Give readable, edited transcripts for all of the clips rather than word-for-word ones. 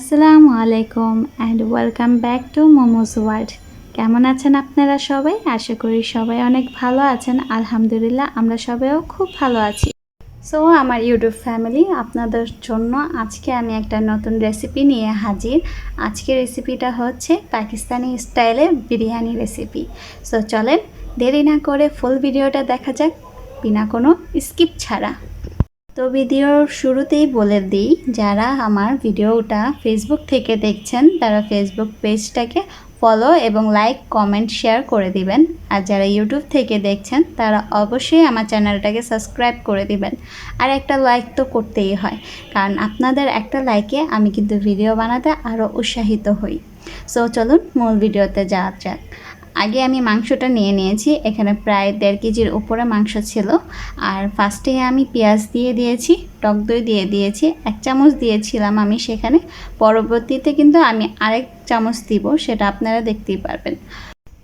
আসসালামু আলাইকুম and welcome back to momos world. কেমন আছেন আপনারা সবাই? আশা করি সবাই অনেক ভালো আছেন। আলহামদুলিল্লাহ আমরা সবাইও খুব ভালো আছি। সো আমার ইউটিউব ফ্যামিলি, আপনাদের জন্য আজকে আমি একটা নতুন রেসিপি নিয়ে হাজির। আজকের রেসিপিটা হচ্ছে পাকিস্তানি স্টাইলে বিরিয়ানি রেসিপি। সো চলেন দেরি না করে ফুল ভিডিওটা দেখা যাক বিনা কোনো স্কিপ ছাড়া। তো ভিডিওর শুরুতেই বলে দিই, যারা আমার ভিডিওটা ফেসবুক থেকে দেখছেন তারা ফেসবুক পেজটাকে ফলো এবং লাইক কমেন্ট শেয়ার করে দিবেন। আর যারা ইউটিউব থেকে দেখছেন তারা অবশ্যই আমার চ্যানেলটাকে সাবস্ক্রাইব করে দিবেন। আর একটা লাইক তো করতেই হয়, কারণ আপনাদের একটা লাইকে আমি কিন্তু ভিডিও বানাতে আরও উৎসাহিত হই। সো চলুন মূল ভিডিওতে যাওয়া যাক। আগে আমি মাংসটা নিয়ে নিয়েছি, এখানে প্রায় 1.5 কেজির উপরে মাংস ছিল। আর ফার্স্টে আমি পেঁয়াজ দিয়ে দিয়েছি, টক দই দিয়ে দিয়েছি, 1 চামচ দিয়েছিলাম আমি সেখানে। পরবর্তীতে কিন্তু আমি আরেক চামচ দিব, সেটা আপনারা দেখতেই পারবেন।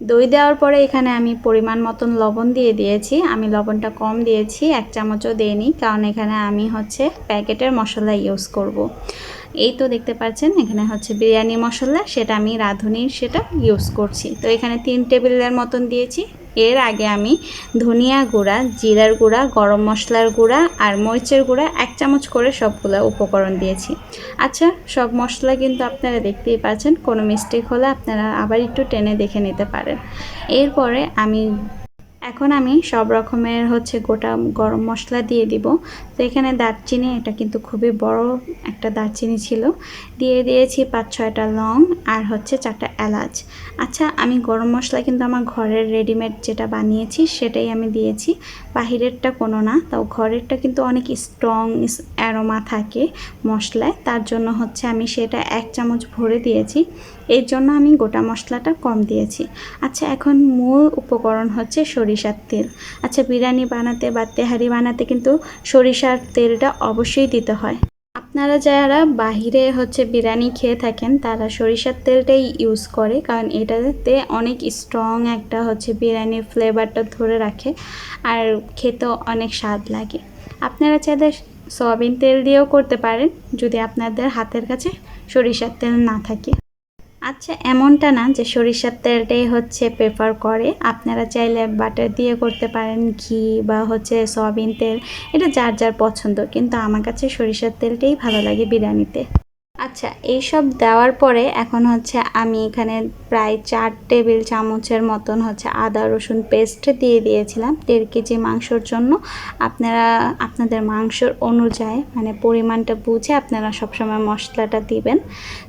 দই দেওয়ার পরে এখানে আমি পরিমাণ মতন লবণ দিয়ে দিয়েছি। আমি লবণটা কম দিয়েছি, 1 চামচও দিইনি, কারণ এখানে আমি হচ্ছে প্যাকেটের মশলা ইউজ করব। এই তো দেখতে পাচ্ছেন এখানে হচ্ছে বিরিয়ানি মশলা, সেটা আমি রাঁধুনির সেটা ইউজ করছি। তো এখানে 3 টেবিলের মতন দিয়েছি। এর আগে আমি ধনিয়া গুঁড়া, জিরার গুঁড়া, গরম মশলার গুঁড়া আর মরিচের গুঁড়া 1 চামচ করে সবগুলো উপকরণ দিয়েছি। আচ্ছা, সব মশলা কিন্তু আপনারা দেখতেই পাচ্ছেন, কোনো মিস্টেক হলে আপনারা আবার একটু টেনে দেখে নিতে পারেন। এরপরে এখন আমি সব রকমের হচ্ছে গোটা গরম মশলা দিয়ে দিব। তো এখানে দারচিনি, এটা কিন্তু খুবই বড় একটা দারচিনি ছিল, দিয়ে দিয়েছি 5-6টা লং আর হচ্ছে 4টা এলাচ। আচ্ছা, আমি গরম মশলা কিন্তু আমার ঘরের রেডিমেড যেটা বানিয়েছি সেটাই আমি দিয়েছি, বাহিরেরটা কোনো না। তাও ঘরেরটা কিন্তু অনেক স্ট্রং অ্যারোমা থাকে মশলায়, তার জন্য হচ্ছে আমি সেটা 1 চামচ ভরে দিয়েছি। এর জন্য আমি গোটা মশলাটা কম দিয়েছি। আচ্ছা, এখন মূল উপকরণ হচ্ছে সরিষার তেল। আচ্ছা, বিরিয়ানি বানাতে বা তেহারি বানাতে কিন্তু সরিষার তেলটা অবশ্যই দিতে হয়। আপনারা যারা বাহিরে হচ্ছে বিরিয়ানি খেয়ে থাকেন তারা সরিষার তেলটাই ইউজ করে, কারণ এটাতে অনেক স্ট্রং একটা হচ্ছে বিরিয়ানির ফ্লেভারটা ধরে রাখে আর খেতেও অনেক স্বাদ লাগে। আপনারা চাইলে সয়াবিন তেল দিয়েও করতে পারেন যদি আপনাদের হাতের কাছে সরিষার তেল না থাকে। আচ্ছা, এমনটা না যে সরিষার তেলটাই হচ্ছে প্রেফার করে, আপনারা চাইলে বাটার দিয়ে করতে পারেন, ঘি বা হচ্ছে সয়াবিন তেল, এটা যার যার পছন্দ, কিন্তু আমার কাছে সরিষার তেলটাই ভালো লাগে বিরিয়ানিতে। আচ্ছা, এইসব দেওয়ার পরে এখন হচ্ছে আমি এখানে প্রায় 4 টেবিল চামচের মতন হচ্ছে আদা রসুন পেস্ট দিয়ে দিয়েছিলাম 1.5 কেজি মাংসর জন্য। আপনারা আপনাদের মাংসর অনুযায়ী মানে পরিমাণটা বুঝে আপনারা সবসময় মশলাটা দিবেন।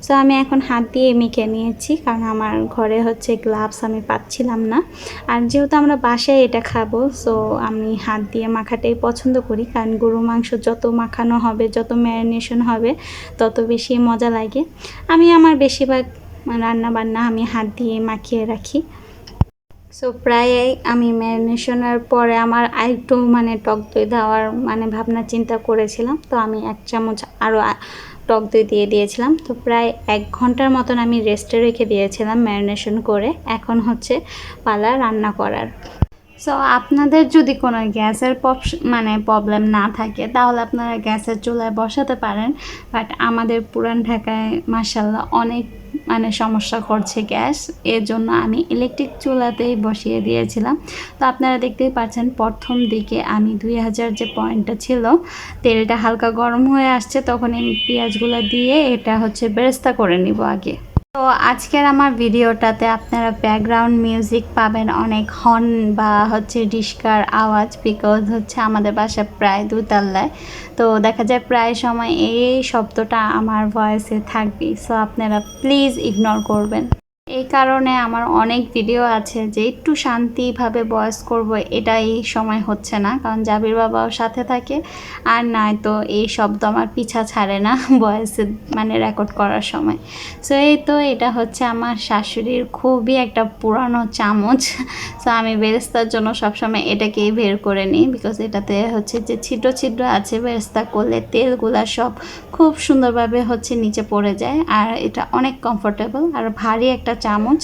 সো আমি এখন হাত দিয়ে মেখে নিয়েছি, কারণ আমার ঘরে হচ্ছে গ্লাভস আমি পাচ্ছিলাম না। আর যেহেতু আমরা বাসায় এটা খাবো, সো আমি হাত দিয়ে মাখাটাই পছন্দ করি, কারণ গরু মাংস যত মাখানো হবে, যত ম্যারিনেশন হবে, তত বেশি মজা লাগে। আমি আমার বেশিরভাগ রান্না বান্না আমি হাত দিয়ে মাখিয়ে রাখি। সো প্রায় আমি ম্যারিনেশনের পরে আমার আরেকটু টক দই দেওয়ার ভাবনা চিন্তা করেছিলাম, তো আমি 1 চামচ আরও টক দই দিয়ে দিয়েছিলাম। তো প্রায় 1 ঘন্টার মতন আমি রেস্টে রেখে দিয়েছিলাম ম্যারিনেশন করে। এখন হচ্ছে পালা রান্না করার। সো আপনাদের যদি কোনো গ্যাসের প্রবলেম না থাকে তাহলে আপনারা গ্যাসের চুলায় বসাতে পারেন, বাট আমাদের পুরান ঢাকায় মাশাআল্লাহ অনেক সমস্যা করছে গ্যাস, এর জন্য আমি ইলেকট্রিক চুলাতেই বসিয়ে দিয়েছিলাম। তো আপনারা দেখতেই পাচ্ছেন প্রথম দিকে আমি 2000 যে পয়েন্টটা ছিল, তেলটা হালকা গরম হয়ে আসছে, তখন আমি পেঁয়াজগুলো দিয়ে এটা হচ্ছে বেরেস্তা করে নিব আগে। তো আজকের আমার ভিডিওটাতে আপনারা ব্যাকগ্রাউন্ড মিউজিক পাবেন, অনেক হর্ন বা হচ্ছে ডিস্কার আওয়াজ, বিকজ হচ্ছে আমাদের বাসা প্রায় 2 তলায়, তো দেখা যায় প্রায় সময় এই শব্দটা আমার ভয়েসে থাকবে। সো আপনারা প্লিজ ইগনোর করবেন। এই কারণে আমার অনেক ভিডিও আছে যে একটু শান্তিভাবে ভয়েস করব, এটা এই সময় হচ্ছে না, কারণ জাবির বাবাও সাথে থাকে, আর নয় তো এই শব্দ আমার পিছা ছাড়ে না ভয়েসে রেকর্ড করার সময়। সো এই তো এটা হচ্ছে আমার শাশুড়ির খুবই একটা পুরানো চামচ। সো আমি বেরেস্তার জন্য সবসময় এটাকেই বের করে নিই, বিকজ এটাতে হচ্ছে যে ছিদ্র ছিদ্র আছে, বেরেস্তা করলে তেলগুলা সব খুব সুন্দরভাবে হচ্ছে নিচে পড়ে যায়, আর এটা অনেক কমফোর্টেবল আর ভারী একটা একটা চামচ।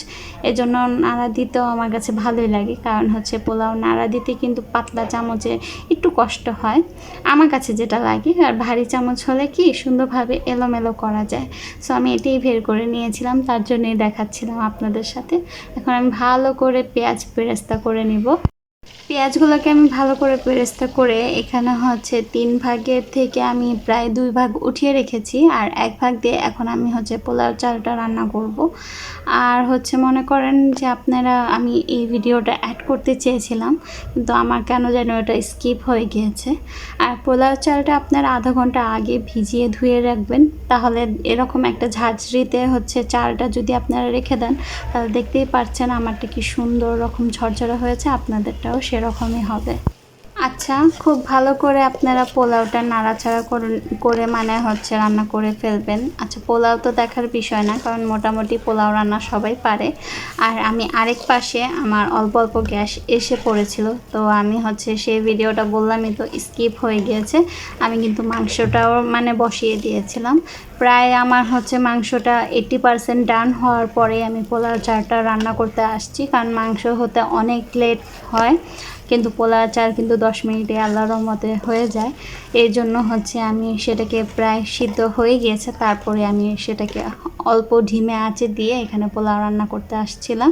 এজন্য নাড়া দিতেও আমার কাছে ভালোই লাগে, কারণ হচ্ছে পোলাও নাড়া দিতে কিন্তু পাতলা চামচে একটু কষ্ট হয় আমার কাছে যেটা লাগে। আর ভারী চামচ হলে কি সুন্দরভাবে এলোমেলো করা যায়। সো আমি এটাই বের করে নিয়েছিলাম, তার জন্যই দেখাচ্ছিলাম আপনাদের সাথে। এখন আমি ভালো করে পেঁয়াজ বেরেস্তা করে নিব। পেঁয়াজগুলোকে আমি ভালো করে বেরেস্তা করে এখানে হচ্ছে 3 ভাগের থেকে আমি প্রায় 2 ভাগ উঠিয়ে রেখেছি, আর 1 ভাগ দিয়ে এখন আমি হচ্ছে পোলাও চালটা রান্না করব। আর হচ্ছে মনে করেন যে আপনারা, আমি এই ভিডিওটা অ্যাড করতে চেয়েছিলাম কিন্তু আমার কেন যেন ওটা স্কিপ হয়ে গিয়েছে। আর পোলাও চালটা আপনারা আধা ঘন্টা আগে ভিজিয়ে ধুয়ে রাখবেন, তাহলে এরকম একটা ঝাঁঝরিতে হচ্ছে চালটা যদি আপনারা রেখে দেন তাহলে দেখতেই পাচ্ছেন আমারটা কি সুন্দর রকম ঝরঝরা হয়েছে, আপনাদেরটাও সেরকমই হবে। আচ্ছা, খুব ভালো করে আপনারা পোলাওটা নাড়াচাড়া করে মানে হচ্ছে রান্না করে ফেলবেন। আচ্ছা, পোলাও তো দেখার বিষয় না, কারণ মোটামুটি পোলাও রান্না সবাই পারে। আর আমি আরেক পাশে আমার অল্প অল্প গ্যাস এসে পড়েছিল, তো আমি হচ্ছে সেই ভিডিওটা বললামই তো স্কিপ হয়ে গিয়েছে। আমি কিন্তু মাংসটাও মানে বসিয়ে দিয়েছিলাম। প্রায় আমার হচ্ছে মাংসটা 80% ডান হওয়ার পরে আমি পোলাও চালটা রান্না করতে আসছি, কারণ মাংস হতে অনেক লেট হয়, কিন্তু পোলাও চাল কিন্তু 10 মিনিটে আল্লাহর রহমতে হয়ে যায়। এই জন্য হচ্ছে আমি সেটাকে প্রায় সিদ্ধ হয়ে গিয়েছে, তারপরে আমি সেটাকে অল্প ধিমে আঁচে দিয়ে এখানে পোলাও রান্না করতে আসছিলাম।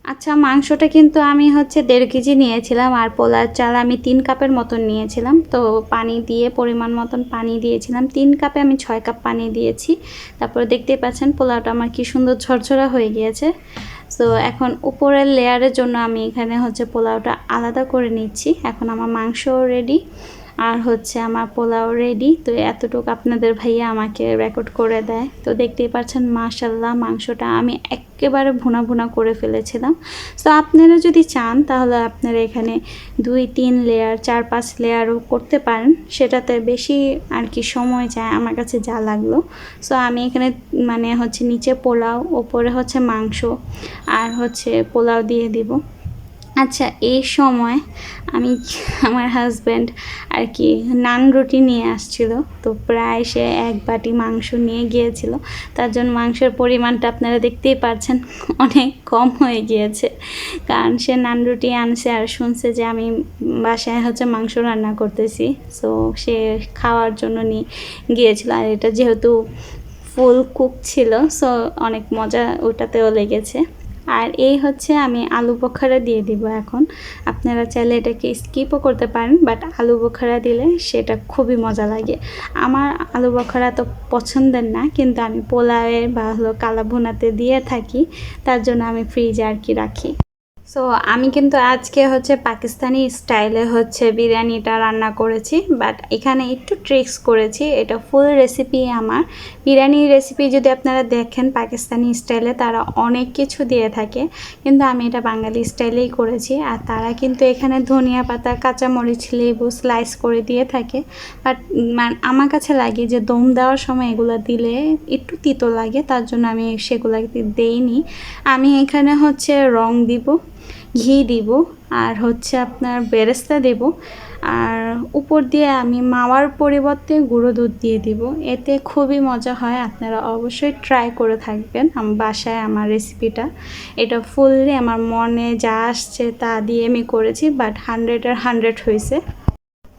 আচ্ছা, মাংসটা কিন্তু আমি হচ্ছে 1.5 কেজি নিয়েছিলাম, আর পোলার চাল আমি 3 কাপের মতন নিয়েছিলাম। তো পানি দিয়ে পরিমাণ মতন পানি দিয়েছিলাম, 3 কাপে আমি 6 কাপ পানি দিয়েছি। তারপরে দেখতেই পাচ্ছেন পোলাওটা আমার কি সুন্দর ঝরঝরা হয়ে গিয়েছে। তো এখন উপরের লেয়ারের জন্য আমি এখানে হচ্ছে পোলাওটা আলাদা করে নিচ্ছি। এখন আমার মাংসও রেডি, আর হচ্ছে আমার পোলাও রেডি। তো এতটুকু আপনাদের ভাইয়া আমাকে রেকর্ড করে দেয়। তো দেখতেই পাচ্ছেন মাশাল্লাহ মাংসটা আমি একেবারে ভুনা ভুনা করে ফেলেছিলাম। সো আপনারা যদি চান তাহলে আপনারা এখানে 2-3 লেয়ার 4-5 লেয়ারও করতে পারেন, সেটাতে বেশি আর কি সময় যায় আমার কাছে যা লাগলো। সো আমি এখানে মানে হচ্ছে নিচে পোলাও, ওপরে হচ্ছে মাংস, আর হচ্ছে পোলাও দিয়ে দিব। আচ্ছা, এই সময় আমি আমার হাজব্যান্ড আর কি নান রুটি নিয়ে আসছিল, তো প্রায় সে 1 বাটি মাংস নিয়ে গিয়েছিল। তার জন্য মাংসের পরিমাণটা আপনারা দেখতেই পাচ্ছেন অনেক কম হয়ে গিয়েছে, কারণ সে নান রুটি আনছে আর শুনছে যে আমি বাসায় হচ্ছে মাংস রান্না করতেছি। সো সে খাওয়ার জন্য নিয়ে গিয়েছিল, আর এটা যেহেতু ফুল কুক ছিল, সো অনেক মজা ওটাতেও লেগেছে। আর এই হচ্ছে আমি আলু বোখারা দিয়ে দিব এখন। আপনারা চাইলে এটাকে স্কিপও করতে পারেন, বাট আলু বোখারা দিলে সেটা খুবই মজা লাগে। আমার আলু বোখারা তো পছন্দের না, কিন্তু আমি পোলাওয়ে বা হলো কালা ভুনাতে দিয়ে থাকি, তার জন্য আমি ফ্রিজে আর কি রাখি। সো আমি কিন্তু আজকে হচ্ছে পাকিস্তানি স্টাইলে হচ্ছে বিরিয়ানিটা রান্না করেছি, বাট এখানে একটু ট্রিক্স করেছি। এটা ফুল রেসিপি আমার। বিরিয়ানির রেসিপি যদি আপনারা দেখেন পাকিস্তানি স্টাইলে, তারা অনেক কিছু দিয়ে থাকে, কিন্তু আমি এটা বাঙালি স্টাইলেই করেছি। আর তারা কিন্তু এখানে ধনিয়া পাতা, কাঁচামরিচ, লেবু স্লাইস করে দিয়ে থাকে, বাট আমার কাছে লাগে যে দম দেওয়ার সময় এগুলো দিলে একটু তিতো লাগে, তার জন্য আমি সেগুলো দেইনি। আমি এখানে হচ্ছে রং দিব, ঘি দিব, আর হচ্ছে আপনার বেরেস্তা দেব, আর উপর দিয়ে আমি মাওয়ার পরিবর্তে গুঁড়ো দুধ দিয়ে দিব। এতে খুবই মজা হয়, আপনারা অবশ্যই ট্রাই করে থাকবেন বাসায় আমার রেসিপিটা। এটা ফুললি আমার মনে যা আসছে তা দিয়ে আমি করেছি, বাট 100-এর 100 হয়েছে।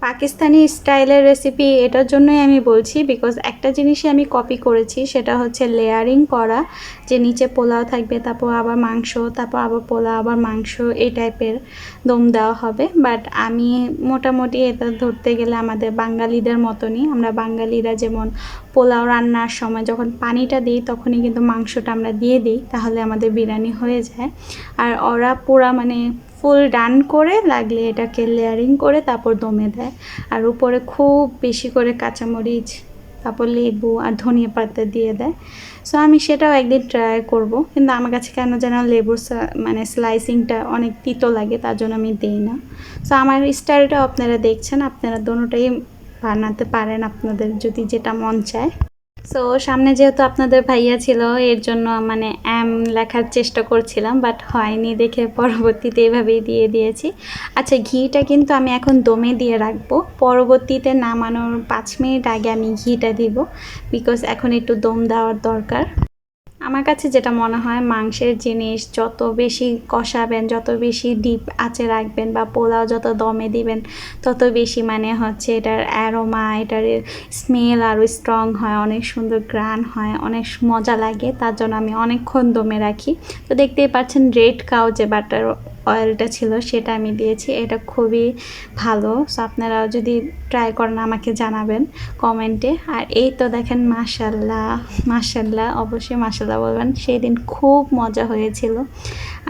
পাকিস্তানি স্টাইলের রেসিপি এটার জন্যই আমি বলছি, বিকজ একটা জিনিসই আমি কপি করেছি, সেটা হচ্ছে লেয়ারিং করা, যে নিচে পোলাও থাকবে, তারপর আবার মাংস, তারপর আবার পোলাও, আবার মাংস, এই টাইপের দম দেওয়া হবে। বাট আমি মোটামুটি এটা ধরতে গেলে আমাদের বাঙালিদের মতনই, আমরা বাঙালিরা যেমন পোলাও রান্নার সময় যখন পানিটা দিই তখনই কিন্তু মাংসটা আমরা দিয়ে দিই, তাহলে আমাদের বিরিয়ানি হয়ে যায়। আর ওরা পুরা মানে ফুল ডান করে লাগলে এটাকে লেয়ারিং করে তারপর দমে দেয়, আর উপরে খুব বেশি করে কাঁচামরিচ, তারপর লেবু আর ধনিয়া পাতা দিয়ে দেয়। সো আমি সেটাও একদিন ট্রাই করব, কিন্তু আমার কাছে কেন যেন লেবুর মানে স্লাইসিংটা অনেক তিতো লাগে, তার জন্য আমি দিই না। সো আমার স্টাইলটাও আপনারা দেখছেন, আপনারা দোনোটাই বানাতে পারেন আপনাদের যদি যেটা মন চায়। সো সামনে যেহেতু আপনাদের ভাইয়া ছিল, এর জন্য মানে লেখার চেষ্টা করছিলাম, বাট হয়নি দেখে পরবর্তীতে এভাবেই দিয়ে দিয়েছি। আচ্ছা, ঘিটা কিন্তু আমি এখন দমে দিয়ে রাখবো, পরবর্তীতে নামানোর 5 মিনিট আগে আমি ঘিটা দিব, বিকজ এখন একটু দম দেওয়ার দরকার। আমার কাছে যেটা মনে হয় মাংসের জিনিস যত বেশি কষাবেন, যত বেশি ডিপ আঁচে রাখবেন বা পোলাও যত দমে দিবেন তত বেশি মানে হচ্ছে এটার অ্যারোমা, এটার স্মেল আরও স্ট্রং হয়, অনেক সুন্দর গ্রান হয়, অনেক মজা লাগে। তার জন্য আমি অনেকক্ষণ দমে রাখি। তো দেখতেই পাচ্ছেন রেড কাউ যে বাটার অয়েলটা ছিল সেটা আমি দিয়েছি, এটা খুবই ভালো। সো আপনারাও যদি ট্রাই করেন আমাকে জানাবেন কমেন্টে। আর এই তো দেখেন মাশাল্লাহ মাশাল্লাহ, অবশ্যই মাশাল্লাহ বলবেন। সেদিন খুব মজা হয়েছিল।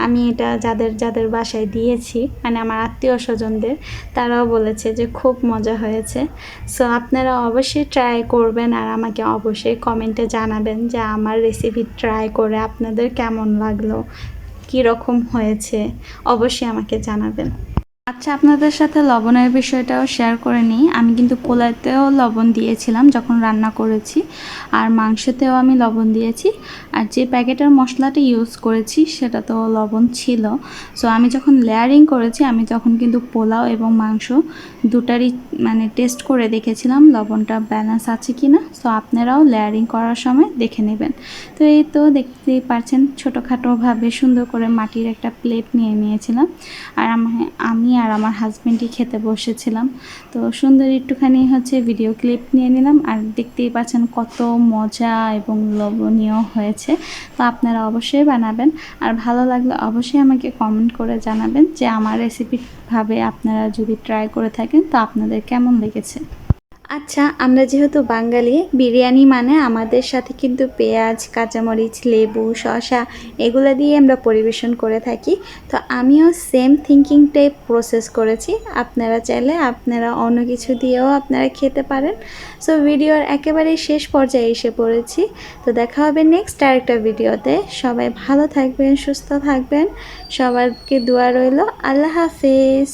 আমি এটা যাদের যাদের বাসায় দিয়েছি, মানে আমার আত্মীয় স্বজনদের, তারাও বলেছে যে খুব মজা হয়েছে। সো আপনারা অবশ্যই ট্রাই করবেন আর আমাকে অবশ্যই কমেন্টে জানাবেন যে আমার রেসিপি ট্রাই করে আপনাদের কেমন লাগলো, কীরকম হয়েছে, অবশ্যই আমাকে জানাবেন। আচ্ছা, আপনাদের সাথে লবণের বিষয়টাও শেয়ার করে নিই। আমি কিন্তু পোলাওতেও লবণ দিয়েছিলাম যখন রান্না করেছি, আর মাংসতেও আমি লবণ দিয়েছি। আর যে প্যাকেটের মশলাটা ইউজ করেছি সেটা তো লবণ ছিল। সো আমি যখন লেয়ারিং করেছি আমি তখন কিন্তু পোলাও এবং মাংস দুটারই মানে টেস্ট করে দেখেছিলাম লবণটা ব্যালেন্স আছে কি না। সো আপনারাও লেয়ারিং করার সময় দেখে নেবেন। তো এই তো দেখতেই পাচ্ছেন ছোটোখাটোভাবে সুন্দর করে মাটির একটা প্লেট নিয়ে নিয়েছিলাম, আর আমি আর আমার হাজব্যান্ডই খেতে বসেছিলাম। তো সুন্দর একটুখানি হচ্ছে ভিডিও ক্লিপ নিয়ে নিলাম, আর দেখতেই পাচ্ছেন কত মজা এবং লোভনীয় হয়েছে। তো আপনারা অবশ্যই বানাবেন, আর ভালো লাগলে অবশ্যই আমাকে কমেন্ট করে জানাবেন যে আমার রেসিপিভাবে আপনারা যদি ট্রাই করে থাকেন তো আপনাদের কেমন লেগেছে। আচ্ছা, আমরা যেহেতু বাঙালি, বিরিয়ানি মানে আমাদের সাথে কিন্তু পেঁয়াজ, কাঁচামরিচ, লেবু, শসা এগুলো দিয়ে আমরা পরিবেশন করে থাকি। তো আমিও সেম থিঙ্কিংটাই প্রসেস করেছি। আপনারা চাইলে আপনারা অন্য কিছু দিয়েও আপনারা খেতে পারেন। সো ভিডিওর একেবারে শেষ পর্যায়ে এসে পড়েছি। তো দেখা হবে নেক্সট আরেকটা ভিডিওতে। সবাই ভালো থাকবেন, সুস্থ থাকবেন, সবাইকে দোয়া রইল। আল্লাহ হাফেজ।